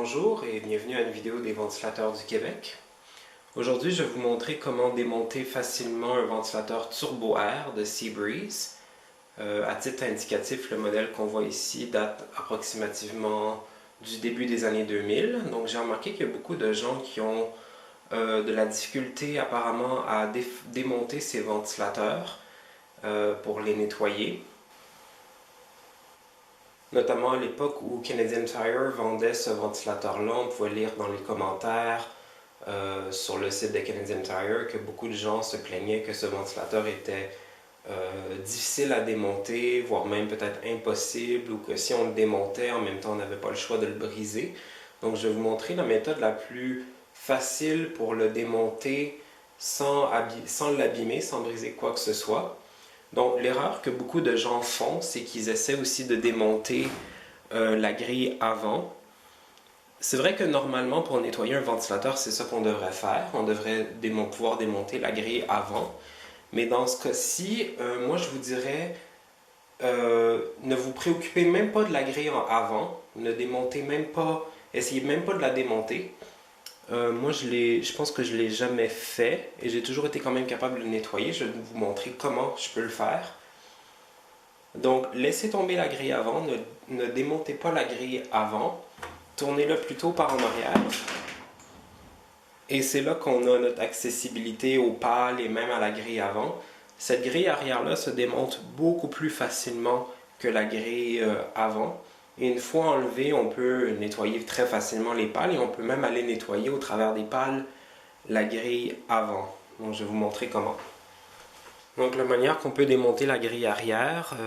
Bonjour et bienvenue à une vidéo des ventilateurs du Québec. Aujourd'hui, je vais vous montrer comment démonter facilement un ventilateur turbo air de Seabreeze. À titre indicatif, le modèle qu'on voit ici date approximativement du début des années 2000. Donc j'ai remarqué qu'il y a beaucoup de gens qui ont de la difficulté apparemment à démonter ces ventilateurs pour les nettoyer. Notamment à l'époque où Canadian Tire vendait ce ventilateur-là, on pouvait lire dans les commentaires sur le site de Canadian Tire que beaucoup de gens se plaignaient que ce ventilateur était difficile à démonter, voire même peut-être impossible, ou que si on le démontait, en même temps on n'avait pas le choix de le briser. Donc je vais vous montrer la méthode la plus facile pour le démonter sans l'abîmer, sans briser quoi que ce soit. Donc l'erreur que beaucoup de gens font, c'est qu'ils essaient aussi de démonter la grille avant. C'est vrai que normalement, pour nettoyer un ventilateur, c'est ça qu'on devrait faire. On devrait pouvoir démonter la grille avant. Mais dans ce cas-ci, moi je vous dirais, ne vous préoccupez même pas de la grille avant. Ne démontez même pas, essayez même pas de la démonter. Moi, je pense que je ne l'ai jamais fait et j'ai toujours été quand même capable de le nettoyer. Je vais vous montrer comment je peux le faire. Donc, laissez tomber la grille avant, ne démontez pas la grille avant, tournez-le plutôt par en arrière. Et c'est là qu'on a notre accessibilité aux pales et même à la grille avant. Cette grille arrière-là se démonte beaucoup plus facilement que la grille avant. Et une fois enlevé, on peut nettoyer très facilement les pales et on peut même aller nettoyer au travers des pales la grille avant. Donc je vais vous montrer comment. Donc la manière qu'on peut démonter la grille arrière,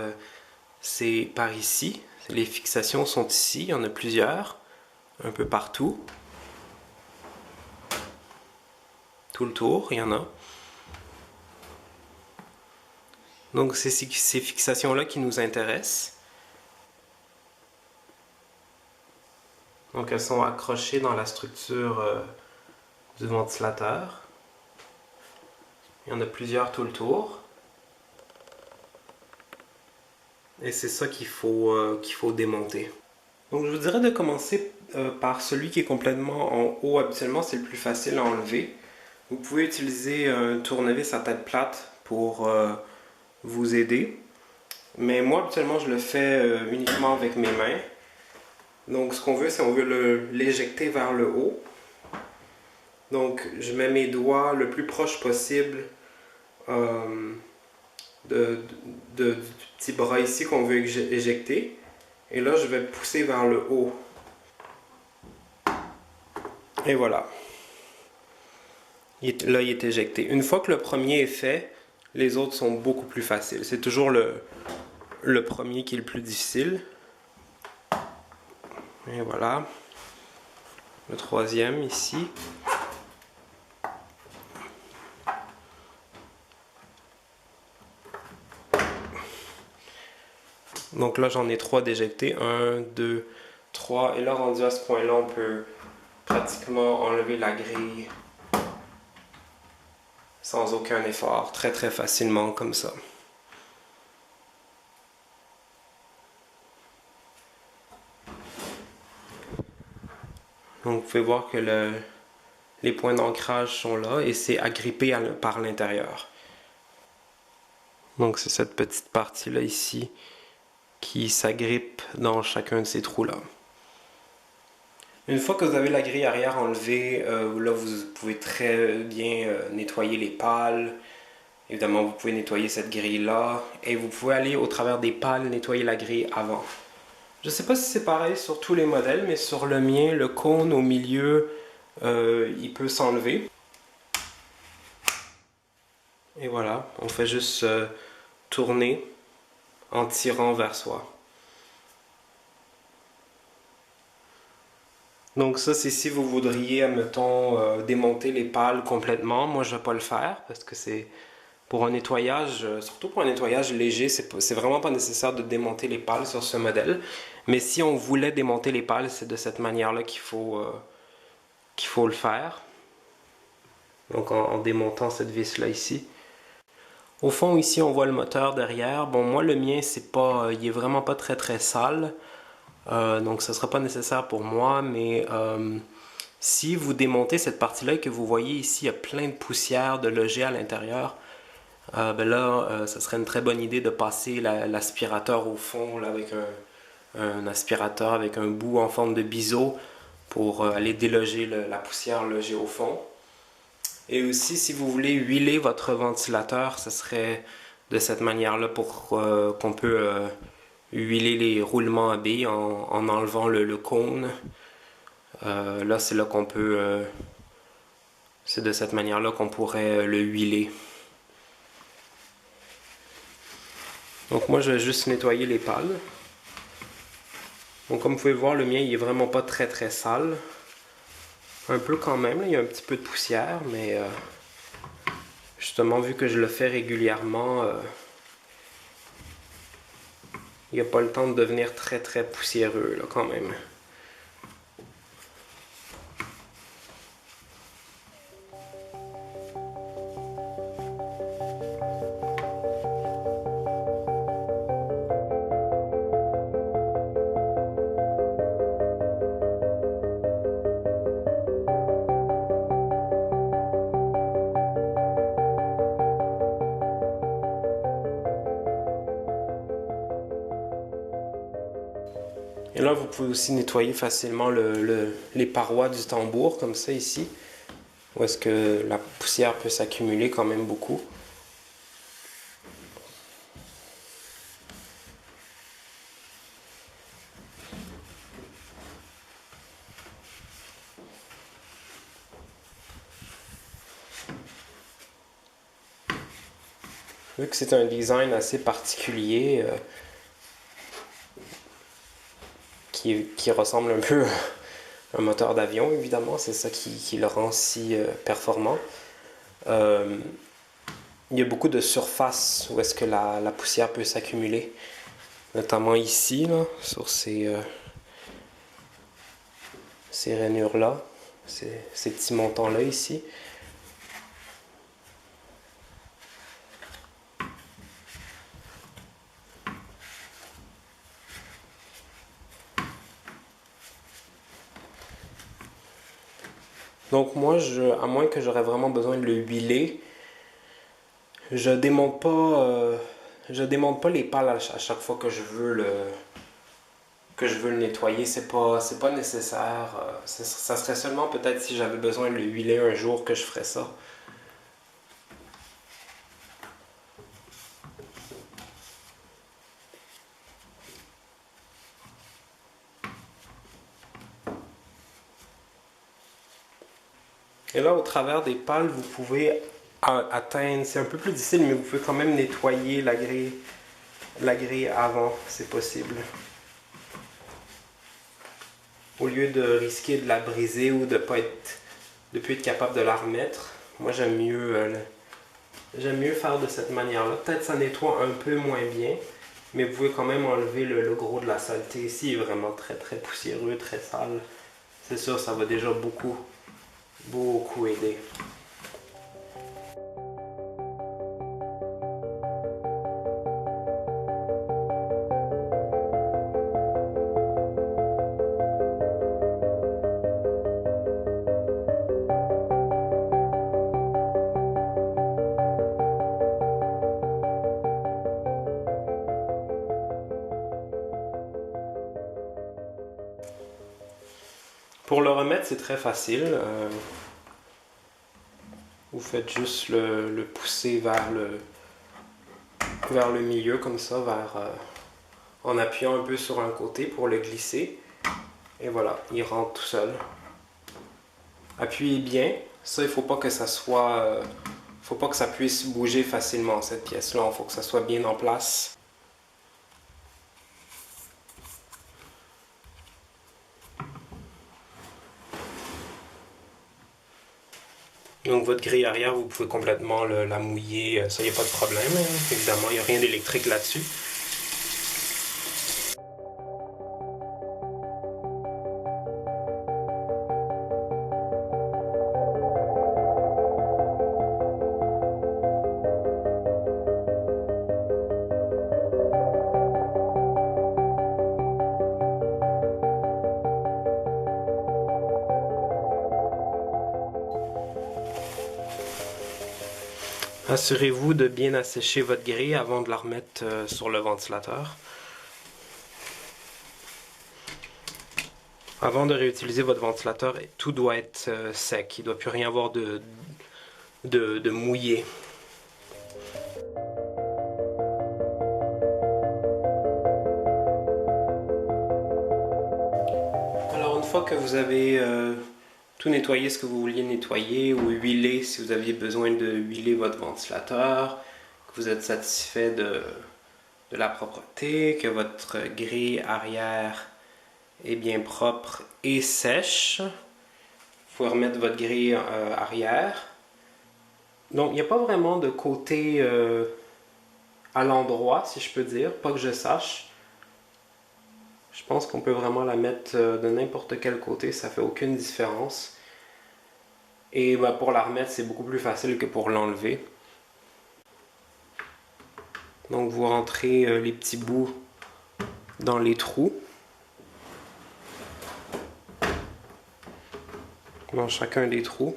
c'est par ici. Les fixations sont ici, il y en a plusieurs, un peu partout. Tout le tour, il y en a. Donc c'est ces fixations-là qui nous intéressent. Donc elles sont accrochées dans la structure du ventilateur. Il y en a plusieurs tout le tour. Et c'est ça qu'il faut démonter. Donc je vous dirais de commencer par celui qui est complètement en haut. Habituellement, c'est le plus facile à enlever. Vous pouvez utiliser un tournevis à tête plate pour vous aider. Mais moi, habituellement, je le fais uniquement avec mes mains. Donc ce qu'on veut, c'est on veut l'éjecter vers le haut. Donc je mets mes doigts le plus proche possible du petit bras ici qu'on veut éjecter. Et là, je vais pousser vers le haut. Et voilà. Là, il est éjecté. Une fois que le premier est fait, les autres sont beaucoup plus faciles. C'est toujours le premier qui est le plus difficile. Et voilà. Le troisième ici. Donc là, j'en ai 3 d'éjectés. 1, 2, 3. Et là, rendu à ce point-là, on peut pratiquement enlever la grille sans aucun effort. Très très facilement comme ça. Donc vous pouvez voir que les points d'ancrage sont là et c'est agrippé par l'intérieur. Donc c'est cette petite partie-là ici qui s'agrippe dans chacun de ces trous-là. Une fois que vous avez la grille arrière enlevée, là vous pouvez très bien nettoyer les pales. Évidemment, vous pouvez nettoyer cette grille-là et vous pouvez aller au travers des pales nettoyer la grille avant. Je ne sais pas si c'est pareil sur tous les modèles, mais sur le mien, le cône au milieu, il peut s'enlever. Et voilà, on fait juste tourner en tirant vers soi. Donc ça, c'est si vous voudriez, admettons, démonter les pales complètement. Moi, je ne vais pas le faire parce que c'est pour un nettoyage, surtout pour un nettoyage léger, c'est vraiment pas nécessaire de démonter les pales sur ce modèle. Mais si on voulait démonter les pales, c'est de cette manière-là qu'il faut le faire. Donc en démontant cette vis-là ici. Au fond, ici, on voit le moteur derrière. Bon, moi, le mien, il est vraiment pas très très sale. Donc ça ne sera pas nécessaire pour moi, mais si vous démontez cette partie-là et que vous voyez ici, il y a plein de poussière de logés à l'intérieur, ben là, ça serait une très bonne idée de passer l'aspirateur au fond là, avec un aspirateur avec un bout en forme de biseau pour aller déloger la poussière logée au fond. Et aussi, si vous voulez huiler votre ventilateur, ce serait de cette manière-là pour qu'on peut huiler les roulements à billes en enlevant le cône. Là, c'est là qu'on peut... c'est de cette manière-là qu'on pourrait le huiler. Donc moi, je vais juste nettoyer les pales. Donc comme vous pouvez voir, le mien, il est vraiment pas très très sale. Un peu quand même, là, il y a un petit peu de poussière, mais justement, vu que je le fais régulièrement, il n'y a pas le temps de devenir très très poussiéreux là, quand même. Et là, vous pouvez aussi nettoyer facilement les parois du tambour, comme ça ici, où est-ce que la poussière peut s'accumuler quand même beaucoup. Vu que c'est un design assez particulier, qui ressemble un peu à un moteur d'avion, évidemment, c'est ça qui le rend si performant. Il y a beaucoup de surfaces où est-ce que la poussière peut s'accumuler, notamment ici, là, sur ces rainures-là, ces petits montants-là ici. Donc moi, à moins que j'aurais vraiment besoin de le huiler, je démonte pas, je démonte pas les pales à chaque fois que je veux le nettoyer. C'est pas nécessaire. Ça serait seulement peut-être si j'avais besoin de le huiler un jour que je ferais ça. Et là, au travers des pales, vous pouvez atteindre, c'est un peu plus difficile, mais vous pouvez quand même nettoyer la grille avant, c'est possible. Au lieu de risquer de la briser ou de ne plus être capable de la remettre, moi j'aime mieux faire de cette manière-là. Peut-être ça nettoie un peu moins bien, mais vous pouvez quand même enlever le gros de la saleté. Ici, il est vraiment très très poussiéreux, très sale. C'est sûr, ça va déjà beaucoup aider. Pour le remettre, c'est très facile. Vous faites juste le pousser vers le milieu, comme ça, en appuyant un peu sur un côté pour le glisser. Et voilà, il rentre tout seul. Appuyez bien. Ça, il faut pas que ça soit... faut pas que ça puisse bouger facilement, cette pièce-là. Il faut que ça soit bien en place. Donc votre grille arrière, vous pouvez complètement la mouiller, ça, il n'y a pas de problème. Évidemment, il n'y a rien d'électrique là-dessus. Assurez-vous de bien assécher votre grille avant de la remettre sur le ventilateur. Avant de réutiliser votre ventilateur, tout doit être sec. Il ne doit plus rien avoir de mouillé. Alors une fois que vous avez tout nettoyé ce que vous vouliez nettoyer ou huiler si vous aviez besoin de huiler votre ventilateur, que vous êtes satisfait de la propreté, que votre grille arrière est bien propre et sèche, vous pouvez remettre votre grille arrière. Donc il n'y a pas vraiment de côté à l'endroit, si je peux dire, pas que je sache. Je pense qu'on peut vraiment la mettre de n'importe quel côté, ça fait aucune différence. Et ben, pour la remettre, c'est beaucoup plus facile que pour l'enlever. Donc vous rentrez les petits bouts dans les trous. Dans chacun des trous.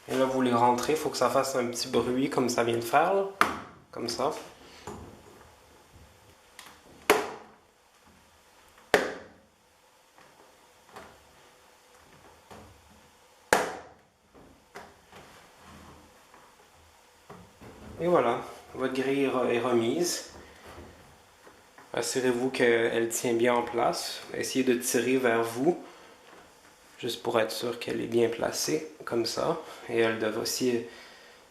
Et là, vous les rentrez, il faut que ça fasse un petit bruit comme ça vient de faire, là. Comme ça. Et voilà, votre grille est remise. Assurez-vous qu'elle tient bien en place. Essayez de tirer vers vous, juste pour être sûr qu'elle est bien placée, comme ça. Et elle devrait aussi,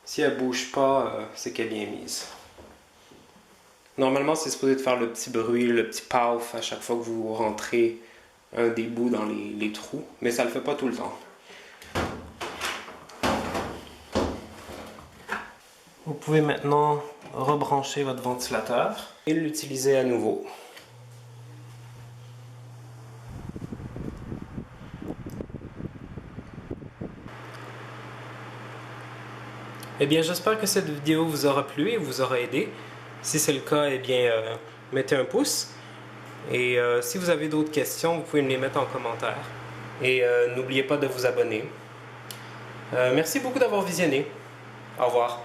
si elle ne bouge pas, c'est qu'elle est bien mise. Normalement, c'est supposé de faire le petit bruit, le petit paf à chaque fois que vous rentrez un des bouts dans les trous, mais ça ne le fait pas tout le temps. Vous pouvez maintenant rebrancher votre ventilateur et l'utiliser à nouveau. Eh bien, j'espère que cette vidéo vous aura plu et vous aura aidé. Si c'est le cas, eh bien, mettez un pouce. Et si vous avez d'autres questions, vous pouvez me les mettre en commentaire. Et n'oubliez pas de vous abonner. Merci beaucoup d'avoir visionné. Au revoir.